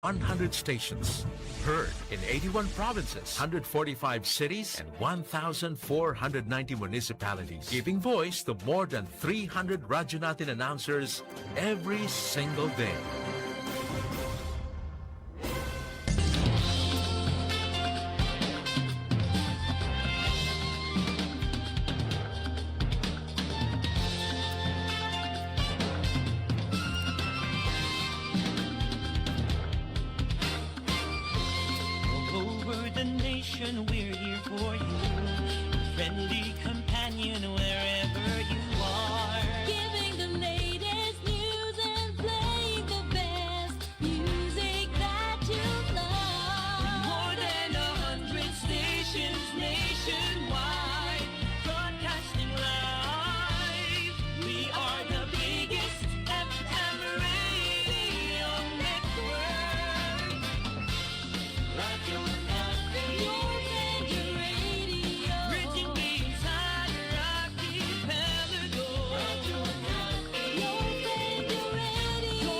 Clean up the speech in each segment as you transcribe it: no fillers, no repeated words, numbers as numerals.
100 stations. Heard in 81 provinces, 145 cities, and 1,490 municipalities. Giving voice to more than 300 Radyo Natin announcers every single day. We're here for you, friendly companion wherever you are. Giving the latest news and playing the best music that you love. More than 100 stations nationwide, broadcasting live. We are the biggest FM radio network. Radio Natin. Bridging the entire archipelago. Radio Natin. Your radio. Radio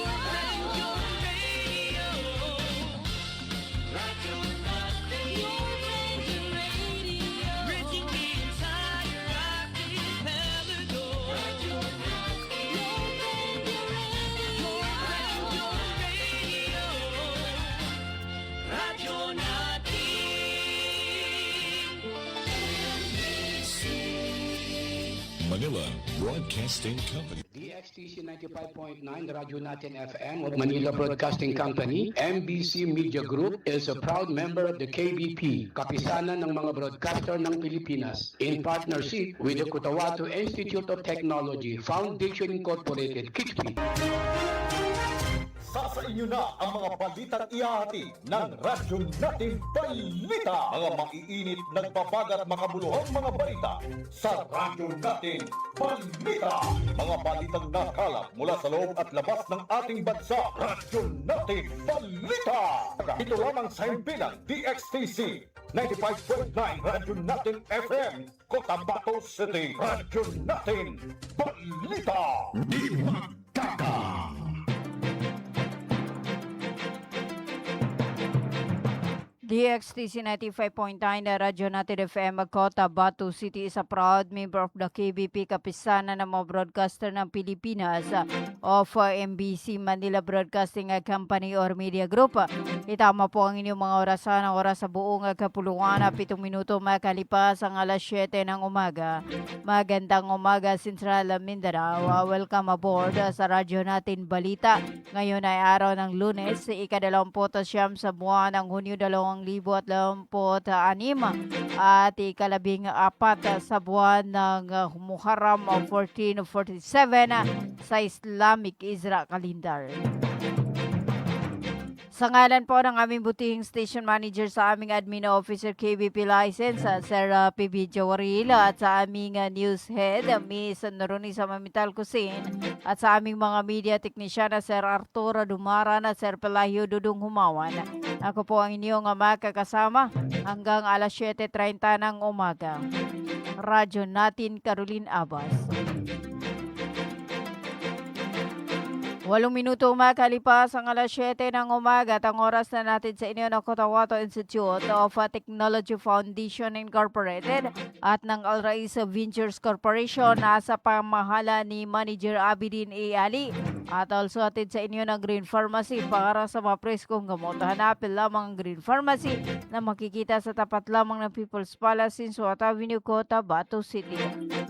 Natin. Bridging the entire archipelago. Radio Natin. Your radio. Radio Natin. Manila Broadcasting Company. DXTC 95.9 Radyo Natin FM of Manila Broadcasting Company, MBC Media Group is a proud member of the KBP, Kapisanan ng mga broadcaster ng Pilipinas, in partnership with the Cotabato Institute of Technology, Foundation Incorporated, KITFI. Sa inyo na ang mga balitang ihahati ng Radyo Natin Balita. Mga maiinit, nagbabagat, makabuluhang mga balita sa Radyo Natin Balita. Mga balitang nakalap mula sa loob at labas ng ating bansa. Radyo Natin Balita. Ito lamang sa himpilang DXTC 95.9 Radyo Natin FM, Cotabato City. Radyo Natin Balita. Di magkaka. DXTC 95.9 na Radyo Natin FM Cotabato City is a proud member of the KBP, Kapisanan ng mga broadcaster ng Pilipinas of MBC Manila Broadcasting Company or Media Group. Itama po ang inyong mga orasan ng oras sa buong kapuluan na 7 minuto makalipas ang alas 7 ng umaga. Magandang umaga, Central Mindanao. Welcome aboard sa Radyo Natin Balita. Ngayon ay araw ng Lunes, ika-29 sa buwan ng Hunyo 2026 at ika-14 sa buwan ng Muharram 1447 sa Islamic Isra Calendar. Sa ngalan po ng aming butihing station manager sa aming admin officer KBP license, Sir PB Jawaril, at sa aming news head, Miss Noronisa Mamital Kusin, at sa aming mga media technician, Sir Arturo Dumaran at Sir Pelahio Dudong Humawan. Ako po ang inyong makakasama hanggang alas 7:30 ng umaga. Radyo Natin Caroline Abbas. 8 minuto makalipas ang alas 7 ng umaga at ang oras na natin sa inyo ng Cotabato Institute of Technology Foundation Incorporated at ng Al Rais Ventures Corporation nasa pamahala ni Manager Abidin A. Ali at also atid sa inyo ng Green Pharmacy para sa mga preskong gamot. Hanapin lamang ang Green Pharmacy na makikita sa tapat lamang ng People's Palace in Suat Avenue, Cotabato City.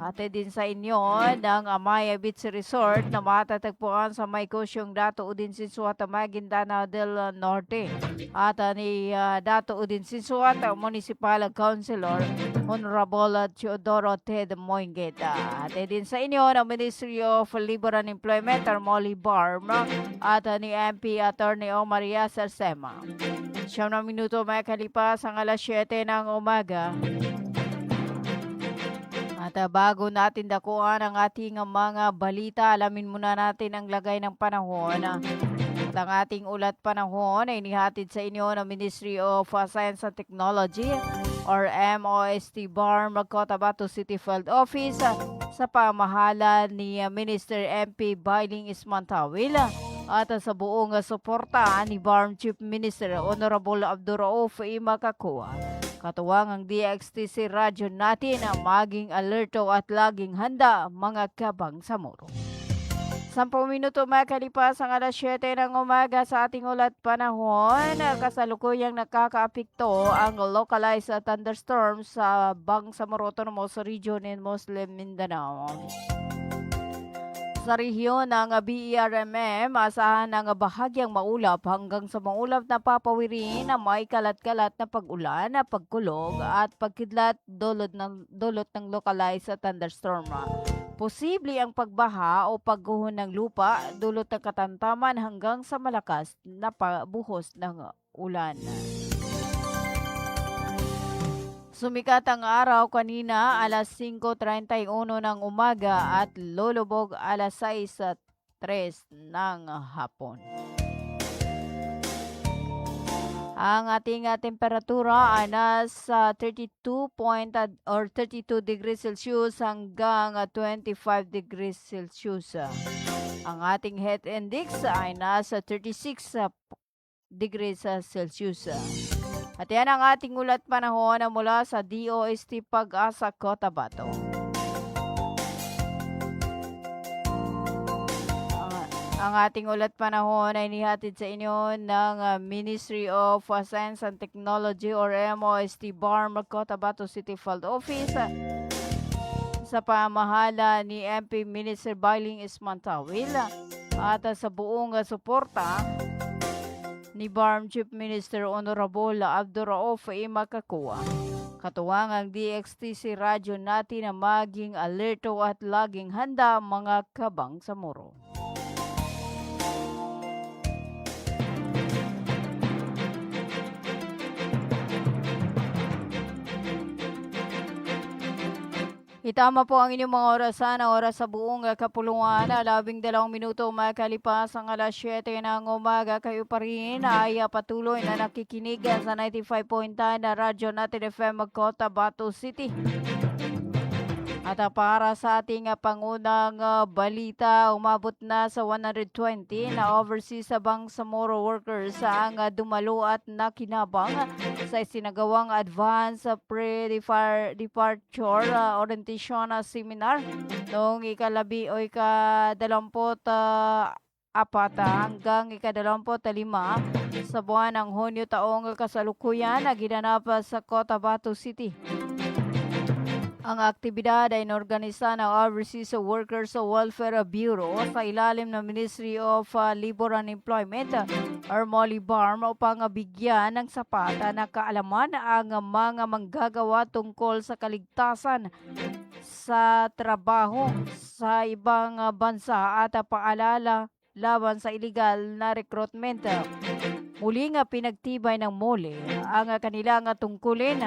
Atid din sa inyo ng Amaya Beach Resort na matatagpuan sa may Kosyong Dato Udin Sinsuat, Maguindanao del Norte at ni Dato Udin Sinsuat, Municipal Councilor Honorable Teodoro Ted Moingeta. At din sa inyo ng Ministry of Labor and Employment, Molly Barm at ni MP Attorney Omar Yasser Sema. 9 minuto may kalipas ang alas 7 ng umaga. At bago natin dakuan ang ating mga balita, alamin muna natin ang lagay ng panahon. At ang ating ulat panahon ay inihatid sa inyo ng Ministry of Science and Technology or MOST BARM Cotabato City Field Office sa pamahala ni Minister MP Bailing Ismantawil. At sa buong suporta ni BARM Chief Minister Honorable Abduraouf Imakakuwa. Katuwang ang DXTC radyo natin na maging alerto at laging handa mga kabang sa muro. 10 minuto makalipas ang alas 7 ng umaga sa ating ulat panahon. Kasalukuyang nakakaapekto ang localized thunderstorm sa Bangsamoro Autonomous Region in Muslim Mindanao. Sa rehiyon ng BERMM, asahan ang bahagyang maulap hanggang sa maulap na papawirin na may kalat-kalat na pag-ulan, pagkulog at pagkidlat dulot ng localized thunderstorm. Posible ang pagbaha o pagguho ng lupa dulot ng katamtaman hanggang sa malakas na buhos ng ulan. Sumikat ang araw kanina alas 5:31 ng umaga at lulubog alas 6:03 ng hapon. Ang ating temperatura ay nasa 32 degrees Celsius hanggang 25 degrees Celsius. Ang ating heat index ay nasa 36 degrees Celsius. At yan ang ating ulat panahon na mula sa DOST Pag-asa Cotabato. Ang ating ulat panahon ay nihatid sa inyo ng Ministry of Science and Technology or MOST BARM Cotabato City Field Office sa pamahala ni MP Minister Bailing Ismantawil at sa buong suporta ni BARM Chief Minister Honorable Abduraouf Imakakuwa. Katuwang ang DXTC radyo natin na maging alerto at laging handa mga kabang sa muro. Itama po ang inyong mga orasan, ang oras sa buong kapulungan. 12 minuto makalipas ang alas 7 ng umaga. Kayo pa rin ay patuloy na nakikinig sa 95.9 na radyo natin FM Cotabato City. At para sa ating pangunang balita, umabot na sa 120 na overseas Bangsamoro workers ang dumalo at nakinabang sa isinagawang advance pre-departure orientation seminar noong ikalabi o ikadalampot apat hanggang ikadalampot-lima sa buwan ng Hunyo taong kasalukuyan na ginanap sa Cotabato City. Ang aktibidad ay inorganisa ng Overseas Workers Welfare Bureau sa ilalim ng Ministry of Labor and Employment or MOLI-BARM upang bigyan ng sapat na kaalaman ang mga manggagawa tungkol sa kaligtasan sa trabaho sa ibang bansa at paalala laban sa illegal na recruitment. Muling pinagtibay ng MOLI ang kanilang tungkulin,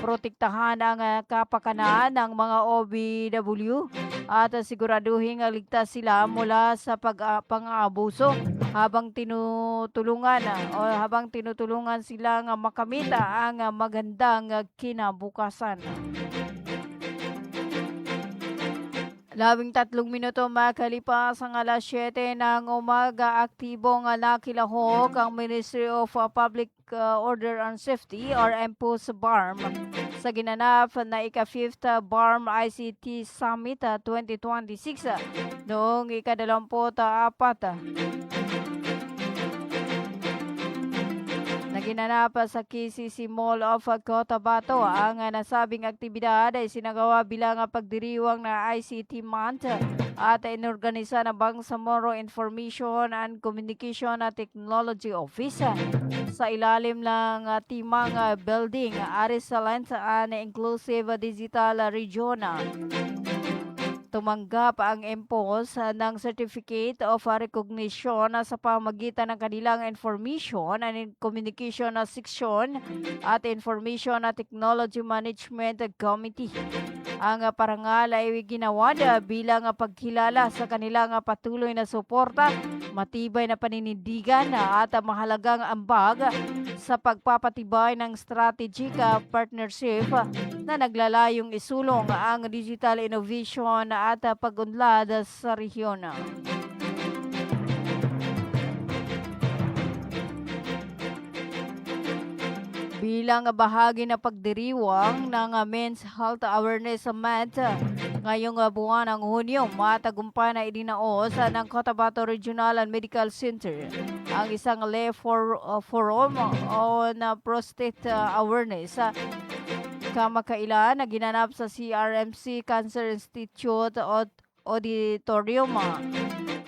protektahan ang kapakanan ng mga OFW at siguraduhin ligtas sila mula sa pang-aabuso habang tinutulungan silang makamit ang magandang kinabukasan. 13 minuto makalipas ang alas 7 ng umaga, aktibong nakilahok ang Ministry of Public Order and Safety or MPOS BARM sa ginanap na ika-5th BARM ICT Summit 2026 noong ika-24 na ginanap sa KCC Mall of Cotabato. Ang nasabing aktibidad ay sinagawa bilang pagdiriwang na ICT Month at inorganisa ng Bangsamoro Information and Communication Technology Office sa ilalim ng timang building Excellence and Inclusive Digital Region. Tumanggap ang MPOS ng Certificate of Recognition sa pamagitan ng kanilang Information and Communication Section at Information Technology Management Committee. Ang parangal ay ginawa bilang pagkilala sa kanilang patuloy na suporta, matibay na paninindigan at mahalagang ambag sa pagpapatibay ng strategic partnership na naglalayong isulong ang digital innovation at pag-unlad sa rehiyon. bilang bahagi na pagdiriwang ng Men's Health Awareness Month ngayong buwan ng Hunyo. Matagumpay na idinaos ng Cotabato Regional and Medical Center ang isang forum on prostate awareness kamakailan na ginanap sa CRMC Cancer Institute Auditorium.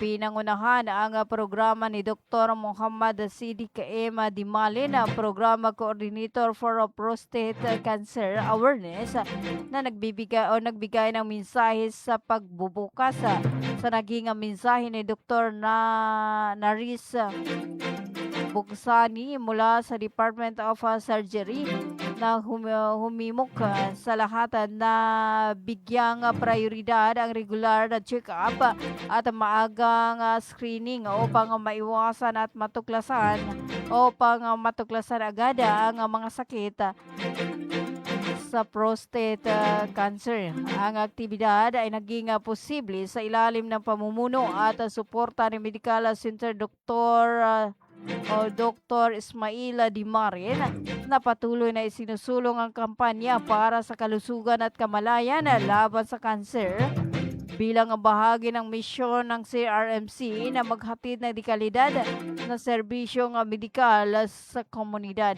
Pinangunahan ang programa ni Dr. Muhammad Sidi K.M. Dimalin, Programa Coordinator for Prostate Cancer Awareness, na nagbigay ng mensahe sa pagbubukas sa naging mensahe ni Dr. Naris Bugsani mula sa Department of Surgery na humimok sa lahat na bigyang prioridad ang regular na check-up at maagang screening upang maiwasan at matuklasan agad ang mga sakit sa prostate cancer. Ang aktibidad ay naging posible sa ilalim ng pamumuno at suporta ni Medical Center Dr. Ismail Dimarin na patuloy na isinusulong ang kampanya para sa kalusugan at kamalayan laban sa kanser bilang bahagi ng misyon ng CRMC na maghatid ng dekalidad na serbisyong medikal sa komunidad.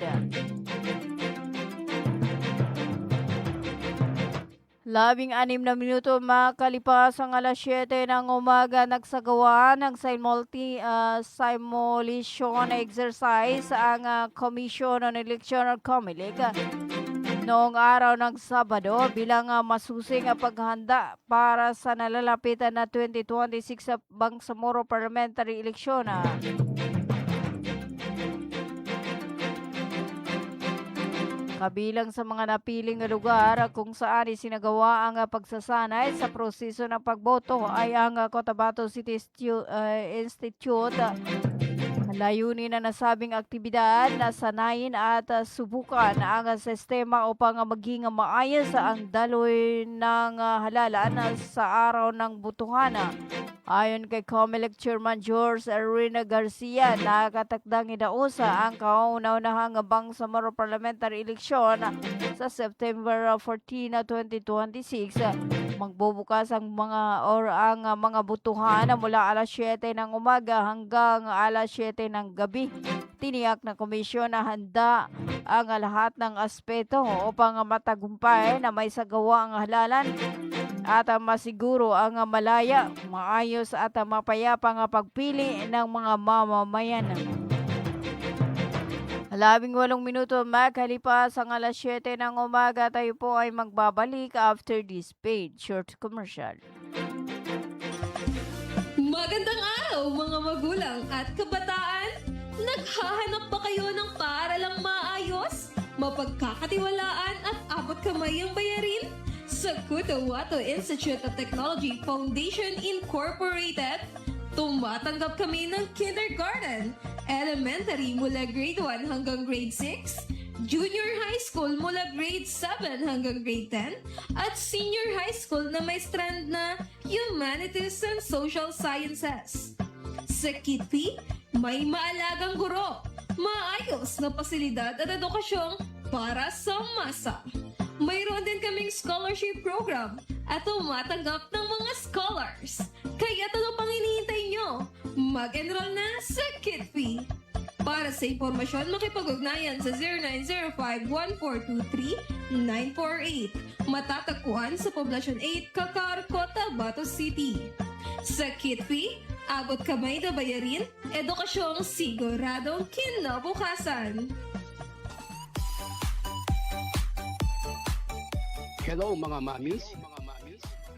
16 na minuto makalipas ang alas 7 ng umaga, nagsagawa ng simulation exercise ang Commission on Election or COMELEC noong araw ng Sabado bilang masusing paghanda para sa nalalapitan na 2026 Bangsamoro Parliamentary Election. Kabilang sa mga napiling lugar kung saan isinagawa ang pagsasanay sa proseso ng pagboto ay ang Cotabato City Institute. Layunin na nasabing aktibidad na sanayin at subukan ang sistema upang maging maayos ang daloy ng halalan sa araw ng botohan. Ayon kay COMELEC Chairman George Erwin Garcia, nakatakdang idausa ang kauna-unahang Bangsamoro Parliamentary Election sa September 14, 2026. Magbubukas ang mga botohan mula alas 7 ng umaga hanggang alas 7 ng gabi. Tiniyak na komisyon na handa ang lahat ng aspeto upang matagumpay na may sagawa ang halalan at masiguro ang malaya, maayos at mapayapang pagpili ng mga mamamayan. 18 minuto makalipas ang alas 7 ng umaga, tayo po ay magbabalik after this paid short commercial. Magandang araw mga magulang at kabataan! Naghahanap ba kayo ng paaralang maayos, mapagkakatiwalaan at abot kamay ang bayarin? Sa Cotabato Institute of Technology Foundation Incorporated, tumatanggap kami ng kindergarten, elementary mula grade 1 hanggang grade 6, junior high school mula grade 7 hanggang grade 10, at senior high school na may strand na Humanities and Social Sciences. Sa Kitpi, may maalagang guro, maayos na pasilidad at edukasyong para sa masa. Mayroon din kaming scholarship program at tumatanggap ng mga scholars. Kaya ano pang hinihintay nyo? Mag-enroll na sa Kitpi. Para sa impormasyon, makipag-ugnayan sa 0905-1423-948. Matatagpuan sa Poblacion 8, Kakar, Cotabato City. Sa Kitpi, abot kamay na bayarin, edukasyong siguradong kinabukasan. Hello mga mamis.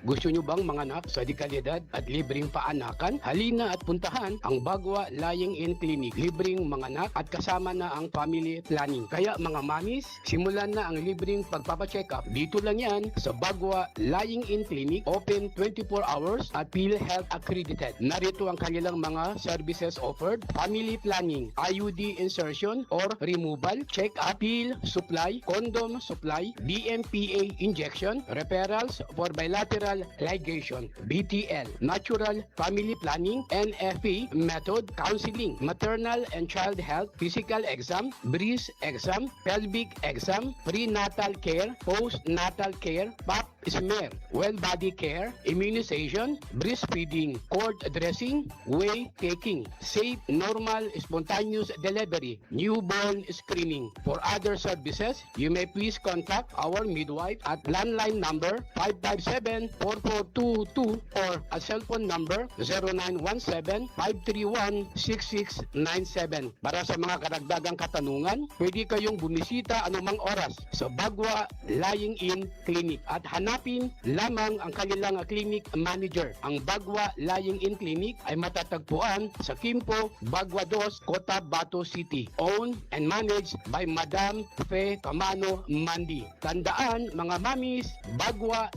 Gusto nyo bang manganak sa dekalidad at libreng paanakan? Halina at puntahan ang Bagwa Lying-in Clinic. Libreng manganak at kasama na ang family planning. Kaya mga mamis, simulan na ang libreng pagpapacheck-up. Dito lang yan sa Bagwa Lying-in Clinic. Open 24 hours at PhilHealth accredited. Narito ang kanilang mga services offered. Family planning, IUD insertion or removal, check-up, pill supply, condom supply, DMPA injection, referrals for bilateral vertical ligation, BTL, natural family planning, NFP method, counseling, maternal and child health, physical exam, breast exam, pelvic exam, prenatal care, postnatal care, pap smear, well body care, immunization, breastfeeding, cord dressing, weight taking, safe, normal, spontaneous delivery, newborn screening. For other services, you may please contact our midwife at landline number 557-4422 or a cell phone number 0917-531-6697. Para sa mga karagdagang katanungan, pwede kayong bumisita anumang oras sa Bagwa Lying In Clinic at hanapin lamang ang kanilang clinic manager. Ang Bagwa Lying In Clinic ay matatagpuan sa Kimpo, Bagwa 2, Cotabato City. Owned and managed by Madam Fe Camano Mandi. Tandaan mga mamis, Bagwa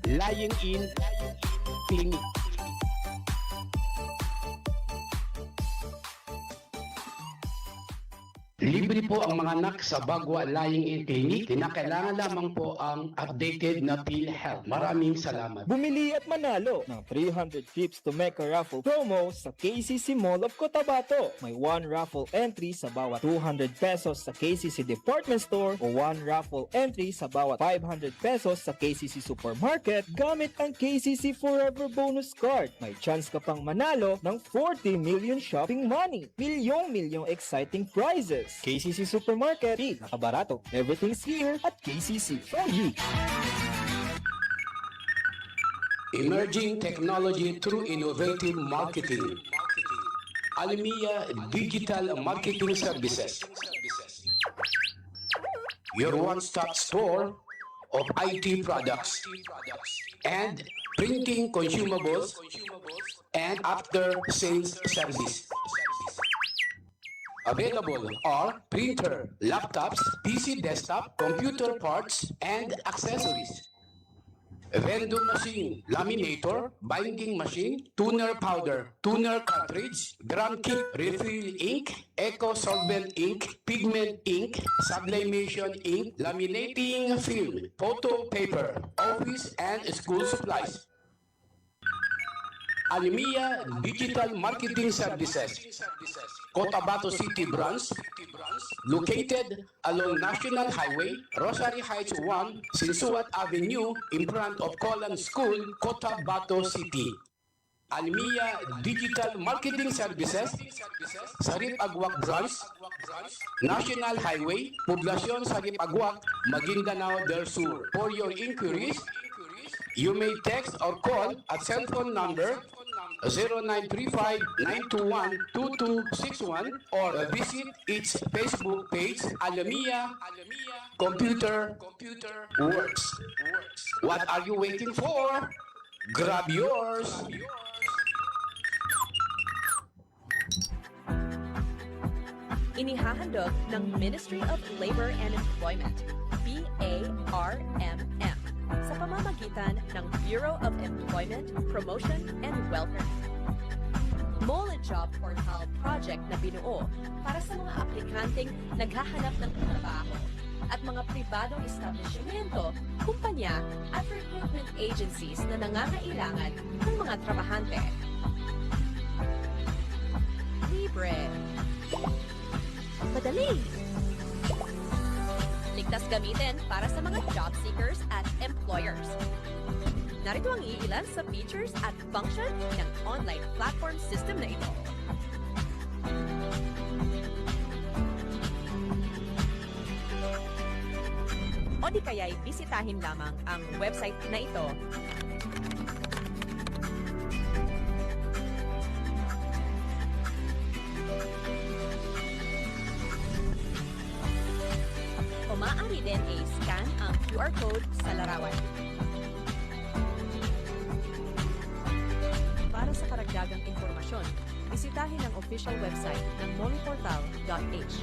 Lying In Clinic. Libre po ang mga anak sa Bagwa Lying In Clinic. Kinakailangan lamang po ang updated na PhilHealth. Maraming salamat. Bumili at manalo ng 300 trips to Mecca raffle promo sa KCC Mall of Cotabato. May 1 raffle entry sa bawat 200 pesos sa KCC Department Store o 1 raffle entry sa bawat 500 pesos sa KCC Supermarket gamit ang KCC Forever Bonus Card. May chance ka pang manalo ng 40 million shopping money. Milyong exciting prizes. KCC Supermarket, nakabarato. Everything's here at KCC. OG! Emerging technology through innovative marketing. Almia Digital Marketing Services. Your one-stop store of IT products and printing consumables and after-sales service. Available are printer, laptops, PC desktop, computer parts, and accessories. Vending machine, laminator, binding machine, tuner powder, tuner cartridge, drum kit, refill ink, eco solvent ink, pigment ink, sublimation ink, laminating film, photo paper, office and school supplies. Almia Digital Marketing Services, Cotabato City Branch, located along National Highway, Rosary Heights 1, Sinsuat Avenue, in front of Colan School, Cotabato City. Almia Digital Marketing Services, Sarip Agwak Branch, National Highway, Poblacion Sarip Agwak, Maguindanao del Sur. For your inquiries, you may text or call at cell phone number 0935-921-2261 or visit its Facebook page, Almia Computer Works. What are you waiting for? Grab yours! Inihahandog ng Ministry of Labor and Employment, BARMM, sa pamamagitan ng Bureau of Employment, Promotion, and Welfare. Mole Job Portal project na binuo para sa mga aplikanteng naghahanap ng trabaho at mga pribadong establishmento, kumpanya at recruitment agencies na nangangailangan ng mga trabahante. Libre. Madali. Ligtas gamitin para sa mga job seekers at employers. Narito ang iilan sa features at function ng online platform system na ito. O di kaya'y bisitahin lamang ang website na ito. O maaari din i-scan ang QR code sa larawan. Para sa karagdagang informasyon, bisitahin ang official website ng moleportal.h.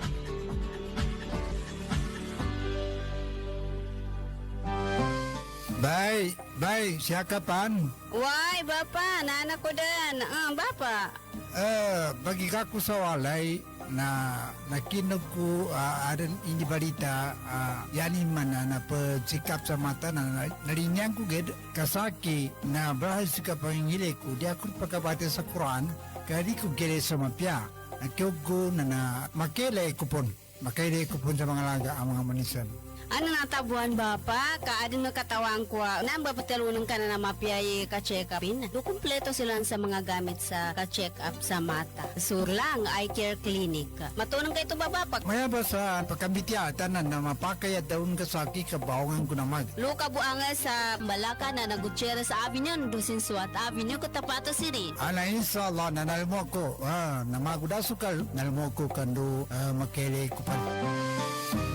Bay, siya kapan? Why, Bapa, nana ko din. Bapa. Bagi ka ko sa walay, na nakinog ko adan ini balita yani mana na pagsikap sa mata na narinyang ko ged kasaki na bahas ka pangili ko di ako pagkabate sa Quran kadi ko gere sa mapya nakiog ko na makele kupon sa mga laga ang mga manisan. Ano natabuan ba pa? Kaadin na katawang ko. Namba patalunong ka na mapiyay ka-check upin. Do kumpleto sila sa mga gamit sa ka-check up sa mata. Surlang Eye Care Clinic. Matunong kayo ito babapak. Maya ba sa pagkambitya tanan na mapakay at daun kasaki kabawangan ko na mag. Luka buanga sa Malaka na Gutierrez Avenue, Dusin Suat Avenue, Cotabato City. Ala inshallah nanalmo ko. Namagudasukal nalmo ko kando makele ko pa.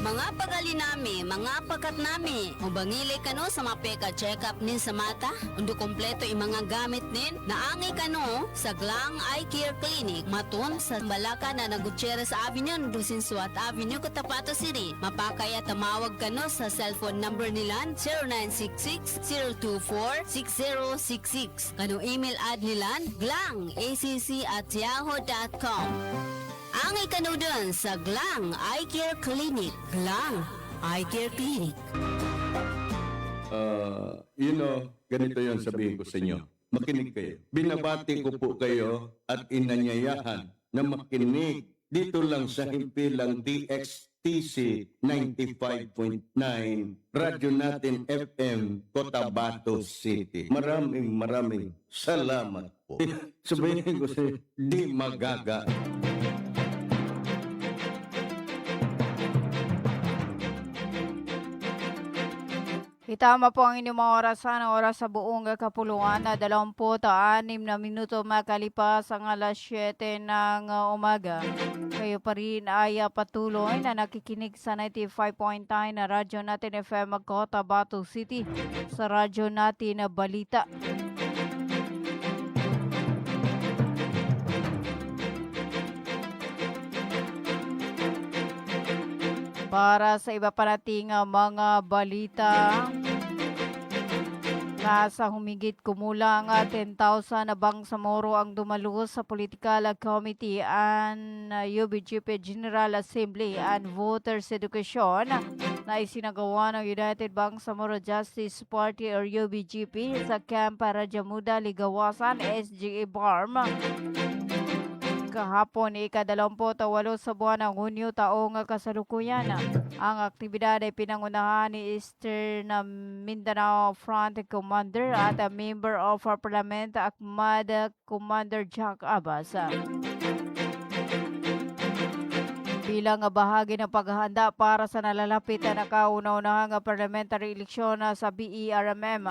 Mga pagali nami, mga pakat nami. Mubangili kano sa mapeka check-up nin sa mata. Undo kompleto yung mga gamit nin. Naangi kano sa Glang Eye Care Clinic. Matun sa Malaka na Gutierrez Avenue, Dusin Suat Avenue, Cotabato City. Mapakaya tamawag kano sa cellphone number nilan 0966-024-6066. Kano email ad nilan glangacc@yahoo.com. Angay ka doon sa Glang Eye Care Clinic. Glang Eye Care Clinic. Ganito yung sabihin ko sa inyo. Makinig kayo. Binabati ko po kayo at inanyayahan na makinig dito lang sa himpilang DXTC 95.9 Radyo Natin FM Cotabato City. Maraming salamat po. Sabihin ko sa di magaga. Itama po ang inyong mga oras sa buong kapuluan na 26 na minuto makalipas ang alas 7 ng umaga. Kayo pa rin ay patuloy na nakikinig sa 95.9 na Radyo Natin FM Cotabato City sa Radyo Natin na Balita. Para sa iba pa nating mga balita, nasa humigit kumulang 10,000 na bangsamoro ang dumaluhos sa Political Committee and UBGP General Assembly and Voters Education na isinagawa ng United Bangsamoro Justice Party or UBGP sa Camp Rajamuda, Ligawasan, SGA Barm. Kahapon, ika-28 sa buwan ng Hunyo taong kasalukuyan. Ang aktibidad ay pinangunahan ni Eastern Mindanao Front Commander at a Member of Parliament Ahmad Commander Jack Abbas. Bilang bahagi ng paghahanda para sa nalalapit na kauna-unahang parliamentary eleksyon sa BERMM.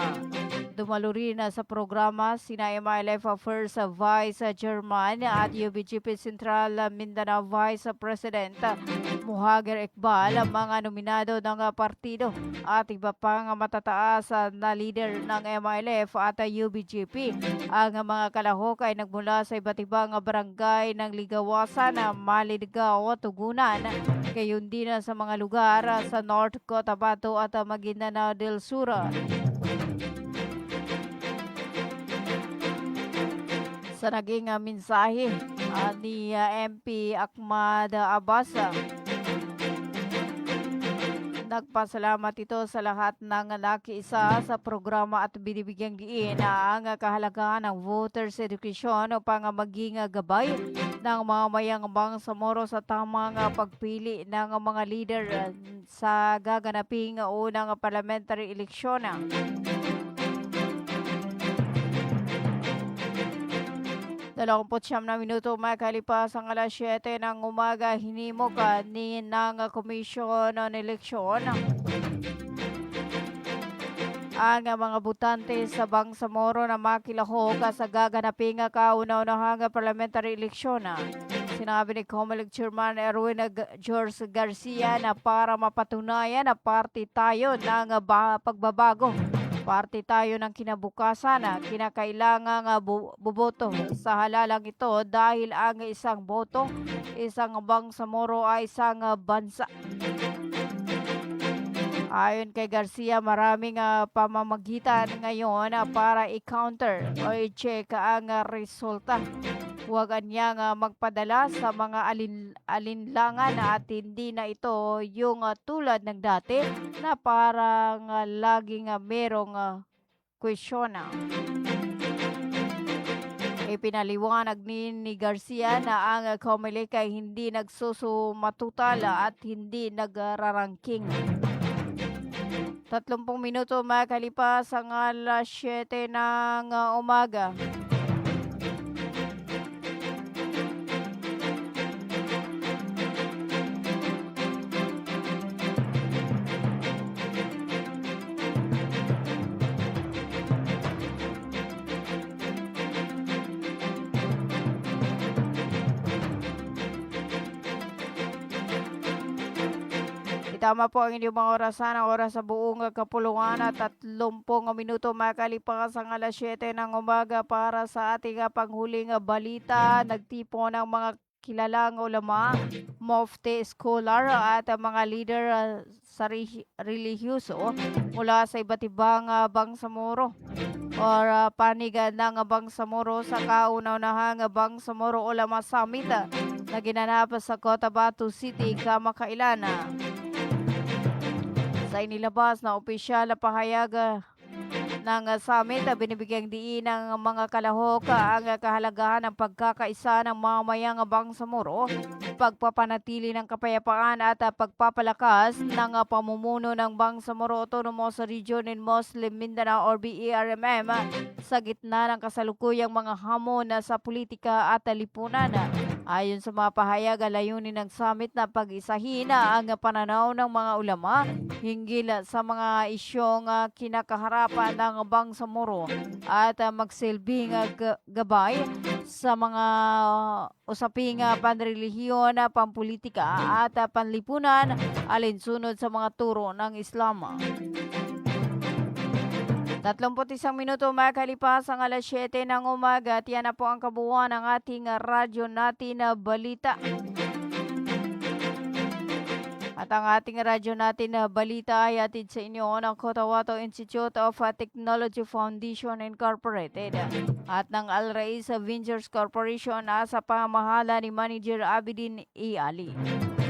Dumalo rin sa programa sina MILF First Vice Chairman at UBGP Central Mindanao Vice President Muhager Iqbal, ang mga nominado ng partido at iba pang matataas na leader ng MILF at UBGP. Ang mga kalahok ay nagmula sa iba't ibang barangay ng Ligawasan, Maligao, Tugunan, gayon din sa mga lugar sa North Cotabato at Maguindanao del Sur. Sa naging mensahe ni MP Ahmad Abbas, nagpasalamat ito sa lahat ng nakiisa sa programa at binibigyang diin ang kahalagahan ng voters education upang maging gabay ng mamamayang Bangsamoro sa tamang pagpili ng mga leader sa gaganaping unang parliamentary eleksyon. 29 na minuto makalipas ang alas 7 ng umaga, hinimok ni ng Komisyon ng Eleksyon ang mga butante sa Bangsamoro na makilahok sa gaganaping kauna-unahang parliamentary eleksyon. Sinabi ni COMELEC Chairman Erwin George Garcia na para mapatunayan na party tayo ng pagbabago. Party tayo ng kinabukasan na kinakailangang buboto sa halalang ito dahil ang isang boto, isang Bangsamoro ay isang bansa. Ayon kay Garcia, maraming pamamagitan ngayon para i-counter o i-check ang resulta Huwag niya nga magpadala sa mga alinlangan at hindi na ito yung tulad ng dati na parang laging merong kwestiyon. Ipinaliwanag ni Garcia na ang COMELEC ay hindi nagsusumatutala at hindi nagrarangking. 30 minuto makalipas ang alas 7 ng umaga. Tama po ang inyong mga orasan, ang oras sa buong kapulungan at 30 minuto makalipas ang alas 7 ng umaga para sa ating panghuling balita. Nagtipon ng mga kilalang ulama, mufti, scholar at mga leader sa relihiyoso mula sa iba't ibang bangsamoro or panig ng bangsamoro sa kauna-unahang bangsamoro ulama summit na ginanap sa Cotabato City kamakailan. Sa inilabas na opisyal na pahayag ng summit, binibigyang diin ng mga kalahok ang kahalagahan ng pagkakaisa ng mamayang bangsamoro, pagpapanatili ng kapayapaan at pagpapalakas ng pamumuno ng Bangsamoro Autonomous Region in Muslim Mindanao or BERMM sa gitna ng kasalukuyang mga hamon sa politika at lipunan. Ayon sa mga pahayag, layunin ng summit na pag-isahin ang pananaw ng mga ulama hinggil sa mga isyong kinakaharapan ng Bangsamoro at magsilbing gabay sa mga usaping panrelihiyon, pampolitika at panlipunan alinsunod sa mga turo ng Islam. 31 minuto makalipas ang alas 7 ng umaga at yan na po ang kabuuan ng ating radyo natin na balita. At ang ating radyo natin na balita ay atid sa inyo ng Cotabato Institute of Technology Foundation Incorporated at ng Al Rais Ventures Corporation sa pamahala ni Manager Abidin E. Ali.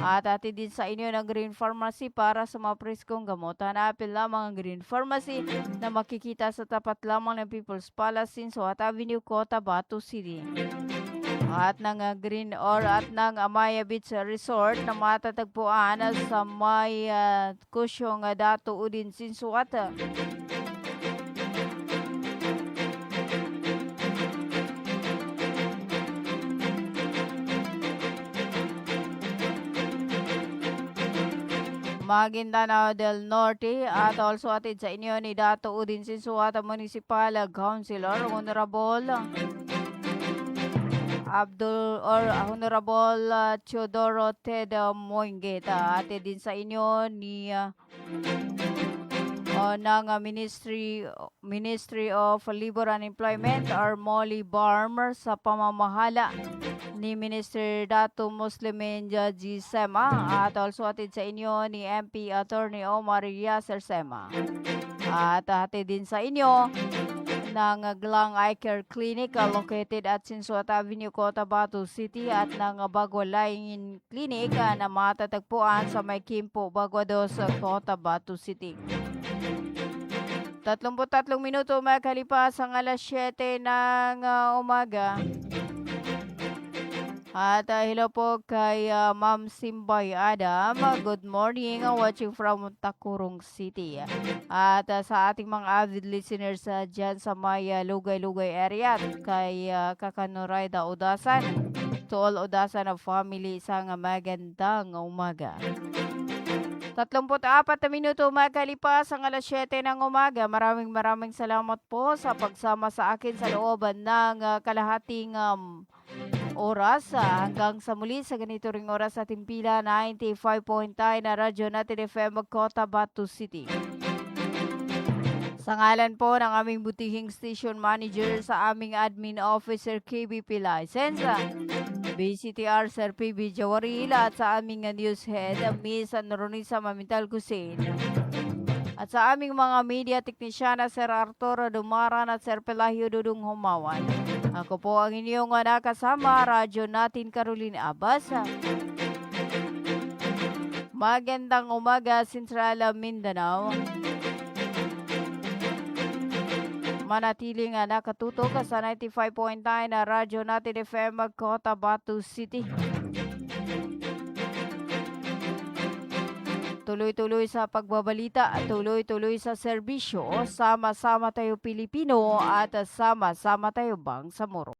At atid din sa inyo ng Green Pharmacy para sa mga preskong gamot. Hanapin lamang ang Green Pharmacy na makikita sa tapat lamang ng People's Palace, Sinsuat Avenue, Cotabato City. At ng Green or at ng Amaya Beach Resort na matatagpuan sa may Kusyong Dato Udin, Sinsuat. Maguindanao del Norte at also atid sa inyo ni Dato Udin Sinsuat Municipal Councilor Honorable Honorable Teodoro Ted Moingeta. Atid din sa inyo ni ng Ministry of Labor and Employment or Molly Barmer sa pamamahala ni Minister Dato Muslimin Jaji Sema at also atid sa inyo ni MP Attorney Omar Yasser Sema. At atid din sa inyo ng Glang Eye Care Clinic located at Sinsuat Avenue, Cotabato City at ng Bagwalayin Clinic na matatagpuan sa May Kimpo, Baguados, Cotabato City. 33 minuto makalipas ang alas 7 ng umaga. At hello po kay Ma'am Simbay Adam. Good morning, watching from Takurong City. At sa ating mga avid listeners dyan sa may Lugay-Lugay area, kay Kakanuray da Udasan, to all Udasan of family, isang magandang umaga. 34 na minuto makalipas ang alas 7 ng umaga. Maraming salamat po sa pagsama sa akin sa looban ng kalahating oras. Hanggang sa muli sa ganito ring oras sa Timpila 95.9 na Radyo Natin FM Cotabato City. Sa ngalan po ng aming butihing station manager, sa aming admin officer KBP license, BCTR Sir PB Jawaril at sa aming news head Miss Noronisa Mamintal Kusin. At sa aming mga media technician Sir Arturo Dumaran at Sir Pelahio Dudung Humawan. Ako po ang inyong nakasama, Radyo Natin Caroline Abas. Magandang umaga, Central Mindanao. Manatiling nakatutok sa 95.9 na Radyo Natin FM Cotabato City. Tuloy-tuloy sa pagbabalita at tuloy-tuloy sa serbisyo. Sama-sama tayo Pilipino at sama-sama tayo Bangsamoro.